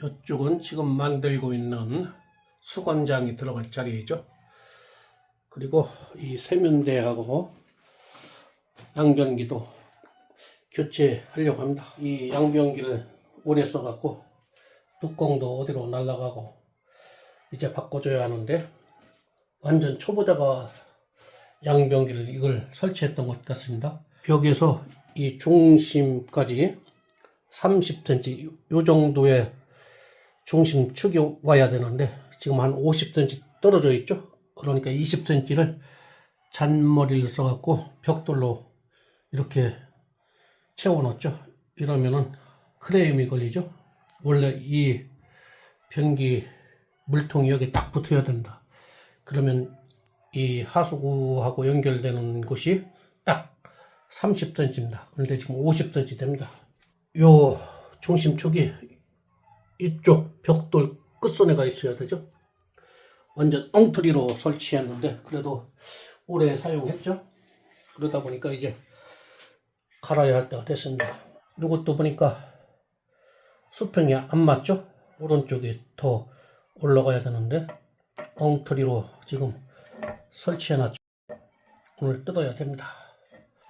이쪽은 지금 만들고 있는 수건장이 들어갈 자리이죠. 그리고 이 세면대하고 양변기도 교체하려고 합니다. 이 양변기를 오래 써갖고 뚜껑도 어디로 날아가고 이제 바꿔줘야 하는데, 완전 초보자가 양변기를 이걸 설치했던 것 같습니다. 벽에서 이 중심까지 30cm 요 정도의 중심축이 와야 되는데 지금 한 50cm 떨어져 있죠. 그러니까 20cm를 잔머리를 써갖고 벽돌로 이렇게 채워놓죠. 이러면은 크레임이 걸리죠. 원래 이 변기 물통이 여기 딱 붙어야 된다. 그러면 이 하수구하고 연결되는 곳이 딱 30cm입니다. 그런데 지금 50cm 됩니다. 요 중심축이 이쪽 벽돌 끝선에가 있어야 되죠. 완전 엉터리로 설치했는데 그래도 오래 사용했죠. 그러다 보니까 이제 갈아야 할 때가 됐습니다. 이것도 보니까 수평이 안 맞죠. 오른쪽이 더 올라가야 되는데 엉터리로 지금 설치해놨죠. 오늘 뜯어야 됩니다.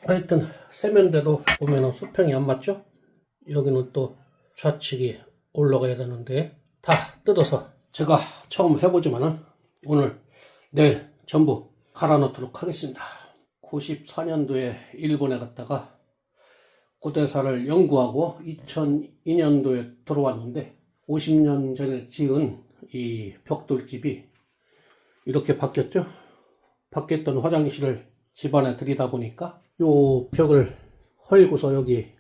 하여튼 세면대도 보면은 수평이 안 맞죠. 여기는 또 좌측이 올라가야 되는데 다 뜯어서 제가 처음 해보지만은 오늘 내일 전부 갈아 놓도록 하겠습니다. 94년도에 일본에 갔다가 고대사를 연구하고 2002년도에 들어왔는데 50년 전에 지은 이 벽돌집이 이렇게 바뀌었죠. 바뀌었던 화장실을 집안에 들이다 보니까 요 벽을 헐고서 여기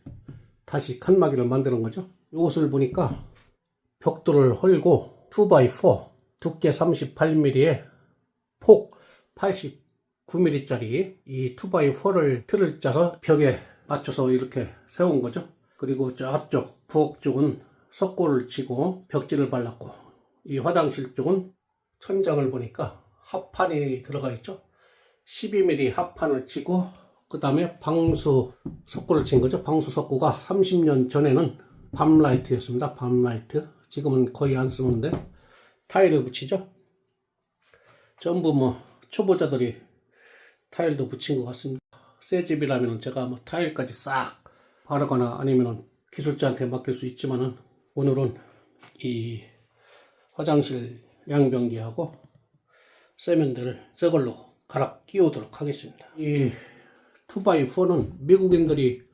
다시 칸막이를 만드는 거죠. 이것을 보니까 벽돌을 헐고 2x4 두께 38mm에 폭 89mm짜리 이 2x4를 틀을 짜서 벽에 맞춰서 이렇게 세운 거죠. 그리고 저쪽 부엌 쪽은 석고를 치고 벽지를 발랐고, 이 화장실 쪽은 천장을 보니까 합판이 들어가 있죠. 12mm 합판을 치고 그 다음에 방수 석고를 친 거죠. 방수 석고가 30년 전에는 밤라이트였습니다. 밤라이트. 지금은 거의 안 쓰는데 타일을 붙이죠. 전부 뭐 초보자들이 타일도 붙인 것 같습니다. 새 집이라면 제가 뭐 타일까지 싹 바르거나 아니면 기술자한테 맡길 수 있지만은 오늘은 이 화장실 양변기하고 세면대를 새 걸로 갈아 끼우도록 하겠습니다. 이 2x4는 미국인들이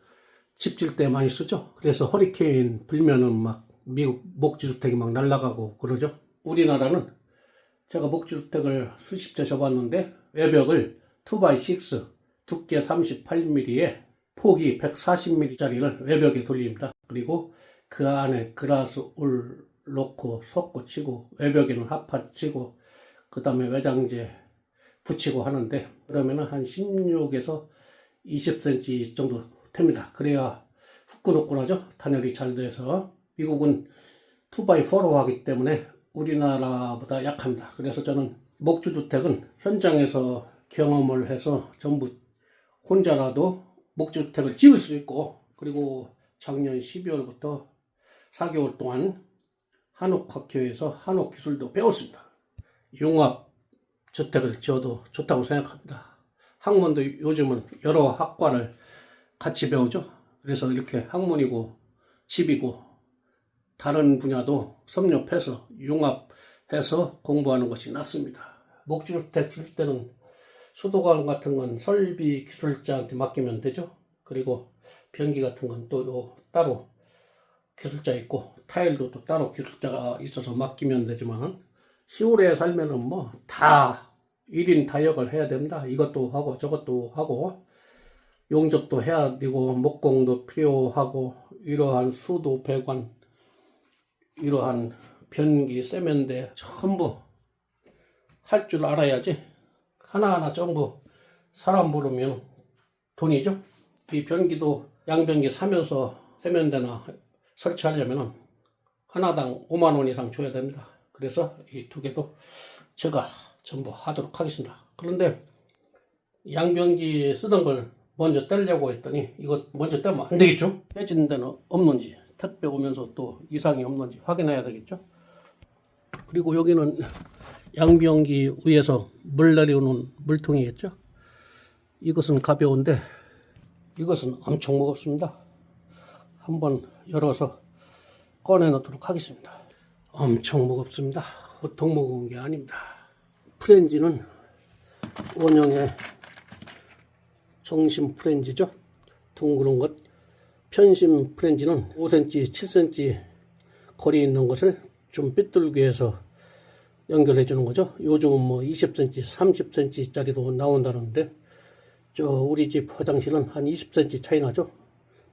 집 질 때 많이 쓰죠. 그래서 허리케인 불면은 막 미국 목지주택이 막 날아가고 그러죠. 우리나라는 제가 목지주택을 수십 채 접었는데 외벽을 2x6 두께 38mm에 폭이 140mm짜리를 외벽에 돌립니다. 그리고 그 안에 그라스 울 놓고 석고 치고 외벽에는 합판 치고 그 다음에 외장재 붙이고 하는데 그러면은 한 16에서 20cm 정도 됩니다. 그래야 후끈후끈하죠. 단열이 잘 돼서. 미국은 2x4로 하기 때문에 우리나라보다 약합니다. 그래서 저는 목주주택은 현장에서 경험을 해서 전부 혼자라도 목주주택을 지을 수 있고, 그리고 작년 12월부터 4개월 동안 한옥학교에서 한옥기술도 배웠습니다. 융합주택을 지어도 좋다고 생각합니다. 학문도 요즘은 여러 학과를 같이 배우죠. 그래서 이렇게 학문이고 집이고 다른 분야도 섭렵해서 융합해서 공부하는 것이 낫습니다. 목주주택 질 때는 수도관 같은 건 설비 기술자한테 맡기면 되죠. 그리고 변기 같은 건 또 따로 기술자 있고 타일도 또 따로 기술자가 있어서 맡기면 되지만은 시골에 살면은 뭐 다 1인 다역을 해야 됩니다. 이것도 하고 저것도 하고 용접도 해야 되고 목공도 필요하고 이러한 수도 배관 이러한 변기 세면대 전부 할 줄 알아야지. 하나하나 전부 사람 부르면 돈이죠. 이 변기도 양변기 사면서 세면대나 설치하려면 하나당 5만 원 이상 줘야 됩니다. 그래서 이 두 개도 제가 전부 하도록 하겠습니다. 그런데 양변기 쓰던 걸 먼저 떼려고 했더니 이거 먼저 떼면 안 되겠죠? 빼지는 데는 없는지 택배 오면서 또 이상이 없는지 확인해야 되겠죠. 그리고 여기는 양변기 위에서 물 내려오는 물통이겠죠. 이것은 가벼운데 이것은 엄청 무겁습니다. 한번 열어서 꺼내 놓도록 하겠습니다. 엄청 무겁습니다. 보통 무거운 게 아닙니다. 프렌지는 원형의 정심 프렌지죠. 둥그런 것. 편심 프렌지는 5cm, 7cm 거리 있는 것을 좀 삐뚤게 해서 연결해 주는 거죠. 요즘은 뭐 20cm, 30cm 짜리도 나온다는데 저 우리 집 화장실은 한 20cm 차이 나죠.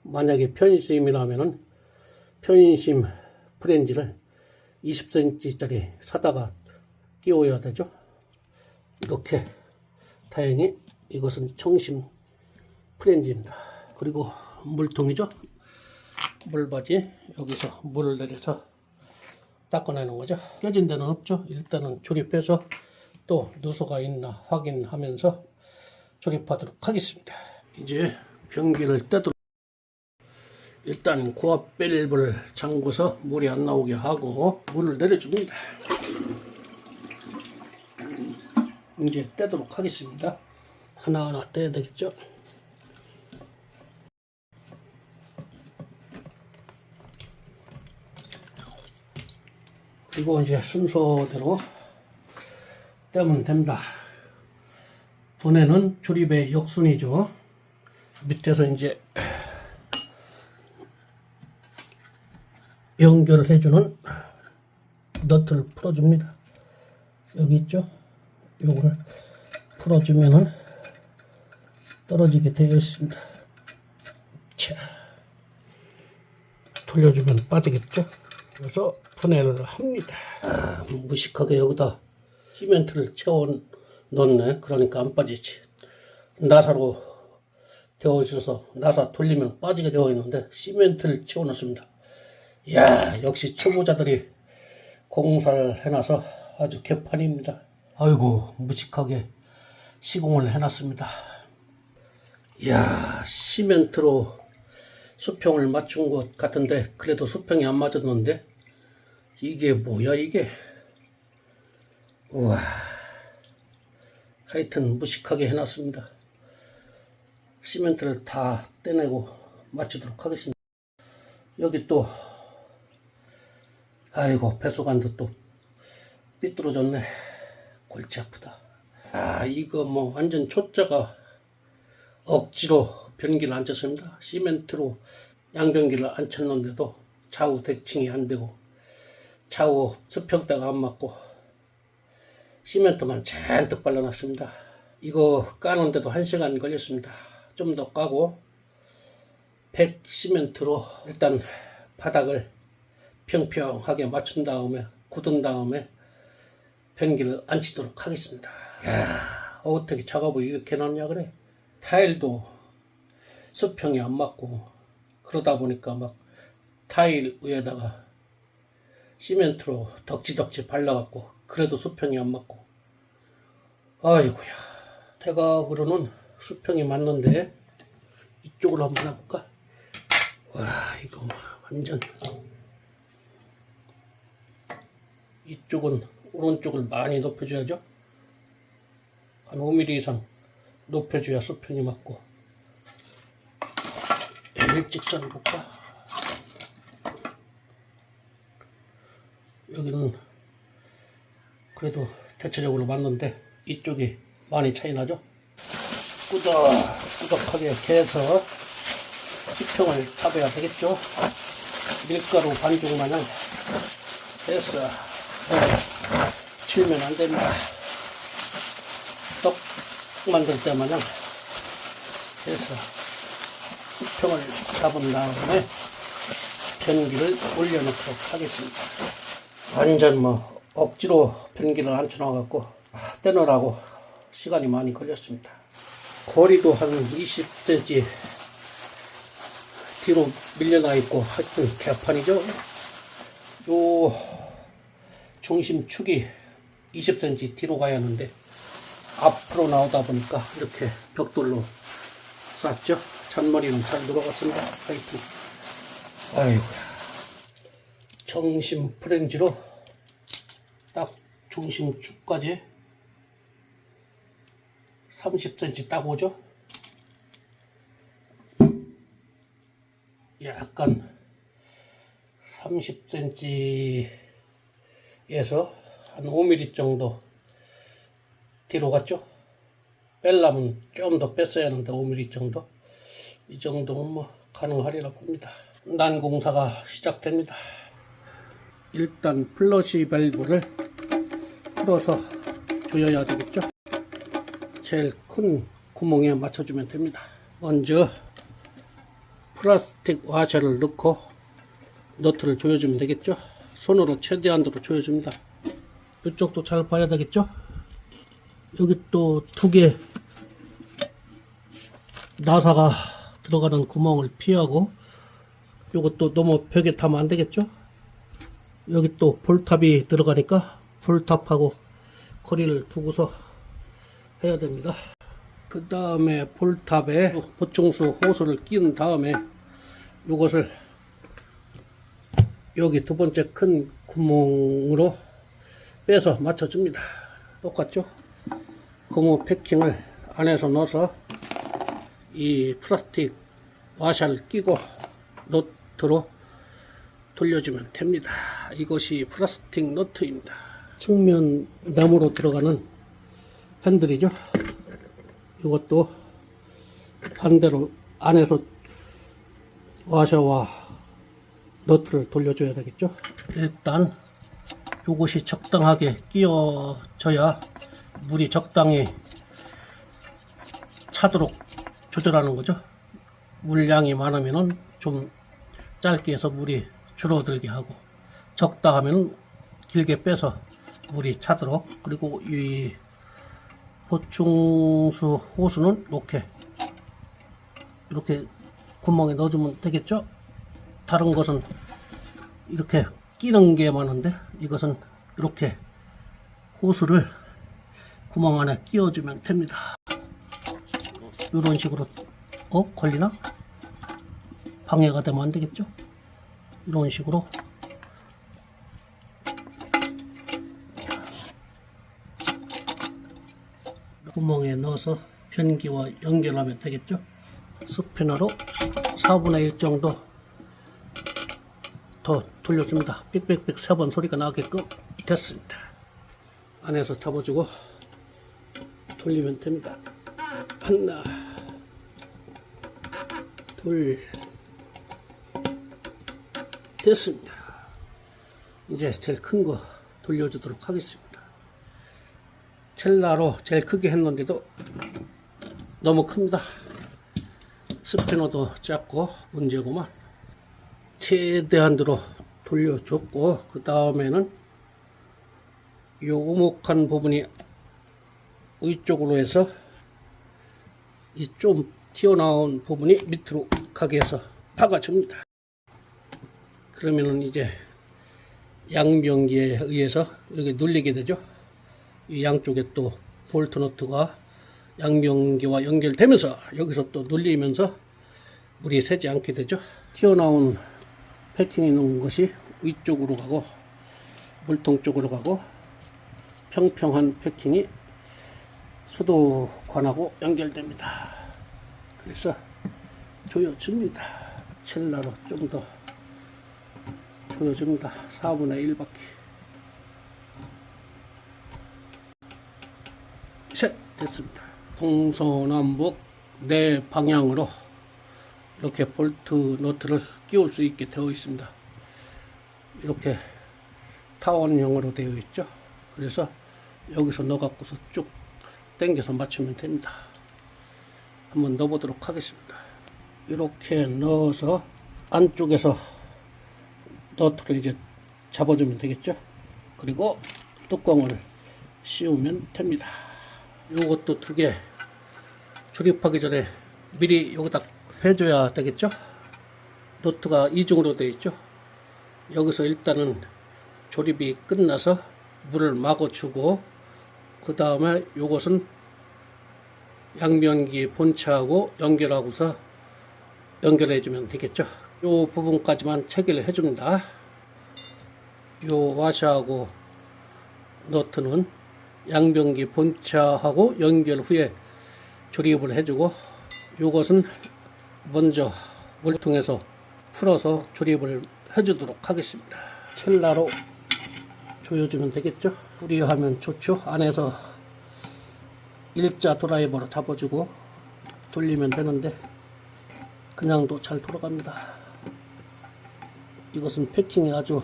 만약에 편심이라면은 편심 프렌지를 20cm 짜리 사다가 끼워야 되죠. 이렇게 다행히 이것은 정심 프렌지입니다. 그리고 물통이죠. 물바지 여기서 물을 내려서 닦아내는 거죠. 깨진 데는 없죠. 일단은 조립해서 또 누수가 있나 확인하면서 조립하도록 하겠습니다. 이제 변기를 떼도록 일단 고압 밸브를 잠궈서 물이 안 나오게 하고 물을 내려줍니다. 이제 떼도록 하겠습니다. 하나하나 떼야 되겠죠. 그리고 이제 순서대로 떼면 됩니다. 분해는 조립의 역순이죠. 밑에서 이제 연결을 해주는 너트를 풀어줍니다. 여기 있죠? 요걸 풀어주면은 떨어지게 되어 있습니다. 자, 돌려주면 빠지겠죠? 그래서 분해를 합니다. 무식하게 여기다 시멘트를 채워 넣네. 그러니까 안 빠지지. 나사로 되어 있어서 나사 돌리면 빠지게 되어 있는데 시멘트를 채워 넣습니다. 이야, 역시 초보자들이 공사를 해놔서 아주 개판입니다. 아이고, 무식하게 시공을 해놨습니다. 이야, 시멘트로 수평을 맞춘 것 같은데 그래도 수평이 안 맞았는데 이게 뭐야 이게. 우와, 하여튼 무식하게 해놨습니다. 시멘트를 다 떼내고 맞추도록 하겠습니다. 여기 또 아이고, 배수관도 또 삐뚤어졌네. 골치 아프다. 아, 이거 뭐 완전 초짜가 억지로 변기를 안 쳤습니다. 시멘트로 양변기를 안 쳤는데도 좌우 대칭이 안 되고 좌우 수평대가 안 맞고 시멘트만 잔뜩 발라놨습니다. 이거 까는데도 1시간 걸렸습니다. 좀 더 까고 100 시멘트로 일단 바닥을 평평하게 맞춘 다음에 굳은 다음에 변기를 안 치도록 하겠습니다. 야, 어떻게 작업을 이렇게 해놨냐 그래. 타일도 수평이 안 맞고 그러다 보니까 막 타일 위에다가 시멘트로 덕지덕지 발라갖고 그래도 수평이 안 맞고. 아이고야, 대각으로는 수평이 맞는데 이쪽으로 한번 해볼까. 와, 이거 뭐 완전. 이쪽은 오른쪽을 많이 높여줘야죠. 한 5mm 이상 높여줘야 수평이 맞고. 일직선 볼까. 여기는 그래도 대체적으로 맞는데 이쪽이 많이 차이 나죠. 꾸덕하게 개서 수평을 잡아야 되겠죠. 밀가루 반죽 마냥 해서 치우면 안 됩니다. 떡 만들 때 마냥 해서 수평을 잡은 다음에 변기를 올려놓도록 하겠습니다. 완전 뭐 억지로 변기를 앉혀놔갖고 떼느라고 시간이 많이 걸렸습니다. 거리도 한 20cm 뒤로 밀려나 있고 하여튼 개판이죠. 요 중심축이 20cm 뒤로 가야 하는데 앞으로 나오다 보니까 이렇게 벽돌로 쌌죠. 잔머리는 잘 들어갔습니다. 하여튼 아이고야, 정심 프렌지로 딱 중심축까지 30cm 딱 오죠. 약간 30cm에서 한 5mm 정도 뒤로 갔죠. 뺄라면 좀 더 뺐어야 하는데 5mm 정도, 이 정도면 뭐 가능하리라 봅니다. 난공사가 시작됩니다. 일단 플러시 밸브를 풀어서 조여야 되겠죠. 제일 큰 구멍에 맞춰주면 됩니다. 먼저 플라스틱 와셔를 넣고 너트를 조여주면 되겠죠. 손으로 최대한으로 조여줍니다. 이쪽도 잘 봐야 되겠죠. 여기 또 두 개 나사가 들어가는 구멍을 피하고, 요것도 너무 벽에 닿으면 안 되겠죠. 여기 또 볼탑이 들어가니까 볼탑하고 거리를 두고서 해야 됩니다. 그 다음에 볼탑에 보충수 호스를 끼운 다음에 요것을 여기 두 번째 큰 구멍으로 빼서 맞춰줍니다. 똑같죠? 고무 패킹을 안에서 넣어서 이 플라스틱 와샤를 끼고 너트로 돌려주면 됩니다. 이것이 플라스틱 너트입니다. 측면 나무로 들어가는 핸들이죠. 이것도 반대로 안에서 와셔와 너트를 돌려줘야 되겠죠. 일단 이것이 적당하게 끼워져야 물이 적당히 차도록 조절하는 거죠. 물량이 많으면 좀 짧게 해서 물이 줄어들게 하고, 적다 하면 길게 빼서 물이 차도록. 그리고 이 보충수 호스는 이렇게 구멍에 넣어주면 되겠죠. 다른 것은 이렇게 끼는 게 많은데 이것은 이렇게 호스를 구멍 안에 끼워주면 됩니다. 이런 식으로 걸리나? 방해가 되면 안 되겠죠. 이런 식으로 구멍에 넣어서 변기와 연결하면 되겠죠. 스피너로 4분의 1 정도 더 돌려줍니다. 삑삑삑 3번 소리가 나게끔 됐습니다. 안에서 잡아주고 돌리면 됩니다. 하나, 둘, 됐습니다. 이제 제일 큰 거 돌려주도록 하겠습니다. 첼라로 제일 크게 했는데도 너무 큽니다. 스피너도 작고 문제고만. 최대한으로 돌려줬고, 그 다음에는 이 오목한 부분이 위쪽으로 해서 이 좀 튀어나온 부분이 밑으로 가게 해서 박아줍니다. 그러면은 이제 양변기에 의해서 여기 눌리게 되죠. 이 양쪽에 또 볼트 너트가 양변기와 연결되면서 여기서 또 눌리면서 물이 새지 않게 되죠. 튀어나온 패킹이 놓은 것이 위쪽으로 가고 물통 쪽으로 가고, 평평한 패킹이 수도관하고 연결됩니다. 그래서 조여줍니다. 첼라로 좀 더 조여줍니다. 4분의 1 바퀴. 셋, 됐습니다. 동서남북 네 방향으로 이렇게 볼트 너트를 끼울 수 있게 되어 있습니다. 이렇게 타원형으로 되어 있죠. 그래서 여기서 넣어갖고서 쭉 당겨서 맞추면 됩니다. 한번 넣어보도록 하겠습니다. 이렇게 넣어서 안쪽에서 너트를 이제 잡아주면 되겠죠. 그리고 뚜껑을 씌우면 됩니다. 요것도 두 개 조립하기 전에 미리 여기다 해줘야 되겠죠. 너트가 이중으로 되어 있죠. 여기서 일단은 조립이 끝나서 물을 막아주고, 그 다음에 요것은 양변기 본체하고 연결하고서 연결해 주면 되겠죠. 요 부분까지만 체결을 해 줍니다. 요 와샤하고 너트는 양변기 본차하고 연결 후에 조립을 해주고, 요것은 먼저 물통에서 풀어서 조립을 해주도록 하겠습니다. 첼라로 조여주면 되겠죠. 뿌리하면 좋죠. 안에서 일자 드라이버로 잡아주고 돌리면 되는데 그냥도 잘 돌아갑니다. 이것은 패킹이 아주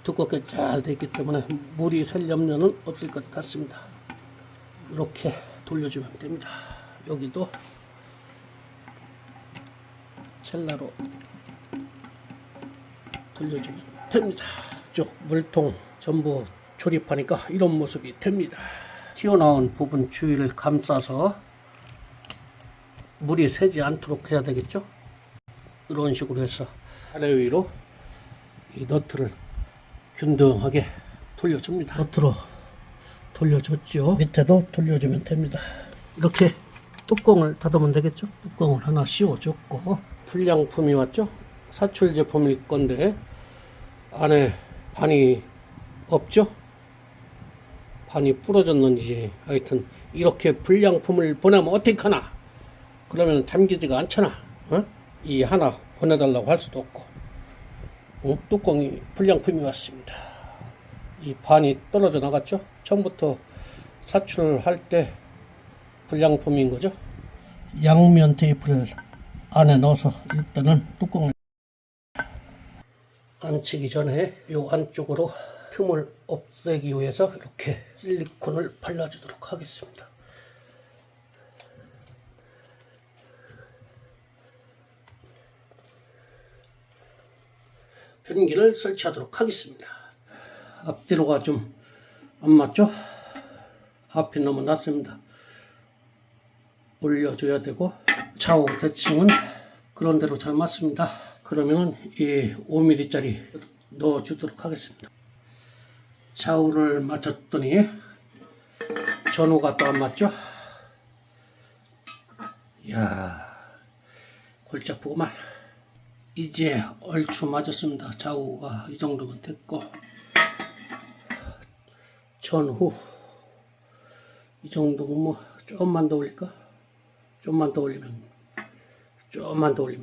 두껍게 잘 되어 있기 때문에 물이 셀 염려는 없을 것 같습니다. 이렇게 돌려주면 됩니다. 여기도 첼라로 돌려주면 됩니다. 쪽 물통 전부 조립하니까 이런 모습이 됩니다. 튀어나온 부분 주위를 감싸서 물이 새지 않도록 해야 되겠죠. 이런 식으로 해서 아래 위로 이 너트를 균등하게 돌려줍니다. 너트로 돌려줬죠. 밑에도 돌려주면 됩니다. 이렇게 뚜껑을 닫으면 되겠죠. 뚜껑을 하나 씌워줬고, 불량품이 왔죠. 사출 제품일 건데 안에 반이 없죠. 반이 부러졌는지 하여튼 이렇게 불량품을 보내면 어떡하나. 그러면 잠기지가 않잖아. 이 하나 보내달라고 할 수도 없고. 뚜껑이 불량품이 왔습니다. 이 반이 떨어져 나갔죠. 처음부터 사출할 때 불량품인 거죠. 양면 테이프를 안에 넣어서 일단은 뚜껑을 안치기 전에 이 안쪽으로 틈을 없애기 위해서 이렇게 실리콘을 발라주도록 하겠습니다. 변기를 설치하도록 하겠습니다. 앞뒤로가 좀 안 맞죠? 앞이 너무 낮습니다. 올려줘야 되고, 좌우 대칭은 그런 대로 잘 맞습니다. 그러면 이 5mm짜리 넣어주도록 하겠습니다. 좌우를 맞췄더니 전후가 또 안 맞죠? 이야, 골치 아프구만. 이제 얼추 맞았습니다. 좌우가 이 정도면 됐고, 전후 이 정도면 뭐 조금만 더 올릴까? 좀만 더 올리면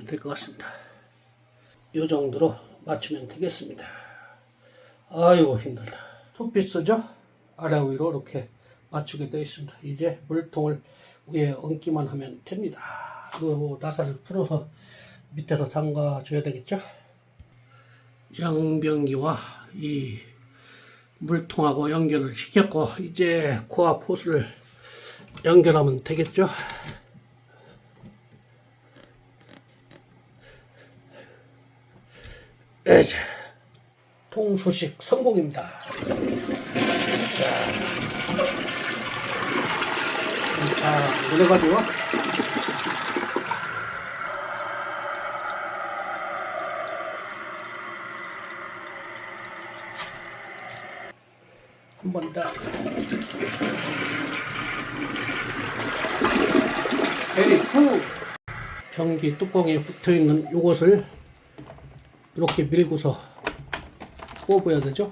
될 것 같습니다. 이 정도로 맞추면 되겠습니다. 아이고 힘들다. 투피스죠? 아래 위로 이렇게 맞추게 되어 있습니다. 이제 물통을 위에 얹기만 하면 됩니다. 그 나사를 풀어서 밑에서 잠가 줘야 되겠죠? 양변기와 이 물통하고 연결을 시켰고, 이제 코와 포스를 연결하면 되겠죠? 에이자, 통수식 성공입니다. 자, 노래가지고 한 번 더. 베리 굿. 변기 뚜껑에 붙어있는 요것을 이렇게 밀고서 뽑아야 되죠.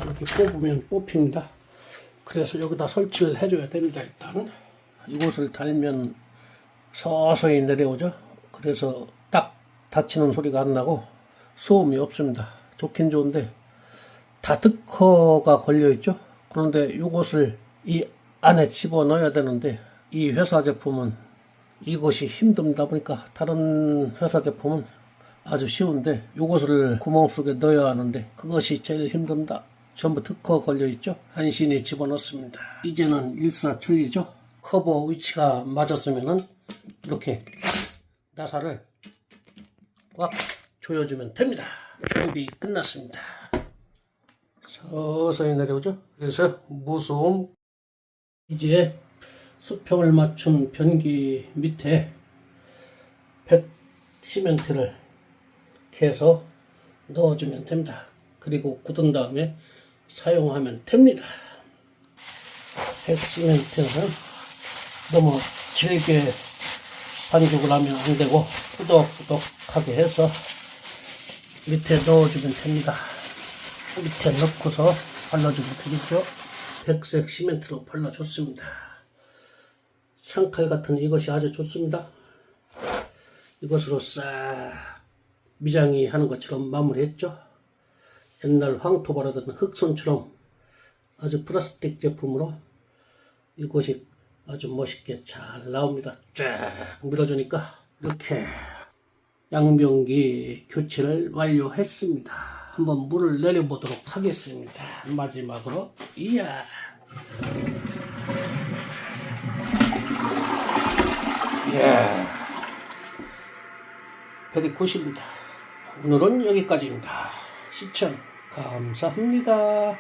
이렇게 뽑으면 뽑힙니다. 그래서 여기다 설치를 해줘야 됩니다. 일단 이곳을 달면 서서히 내려오죠. 그래서 딱 닫히는 소리가 안 나고 소음이 없습니다. 좋긴 좋은데 다 특허가 걸려 있죠. 그런데 이것을 이 안에 집어넣어야 되는데 이 회사 제품은 이것이 힘듭니다. 보니까 다른 회사 제품은 아주 쉬운데 이것을 구멍 속에 넣어야 하는데 그것이 제일 힘듭니다. 전부 특허 걸려 있죠. 간신히 집어넣습니다. 이제는 일사천리죠. 커버 위치가 맞았으면은 이렇게 나사를 꽉 조여주면 됩니다. 조립이 끝났습니다. 서서히 내려오죠. 그래서 무소음. 이제 수평을 맞춘 변기 밑에 시멘트를 해서 넣어주면 됩니다. 그리고 굳은 다음에 사용하면 됩니다. 시멘트는 너무 질게 반죽을 하면 안 되고 꾸덕꾸덕하게 해서 밑에 넣어주면 됩니다. 밑에 넣고서 발라주면 되겠죠. 백색 시멘트로 발라줬습니다. 창칼 같은 이것이 아주 좋습니다. 이것으로 싹 미장이 하는 것처럼 마무리했죠. 옛날 황토 바르던 흑손처럼 아주 플라스틱 제품으로 이것이 아주 멋있게 잘 나옵니다. 쫙 밀어주니까 이렇게 양변기 교체를 완료했습니다. 한번 물을 내려보도록 하겠습니다. 마지막으로 이야 베리 굿입니다. 오늘은 여기까지입니다. 시청 감사합니다.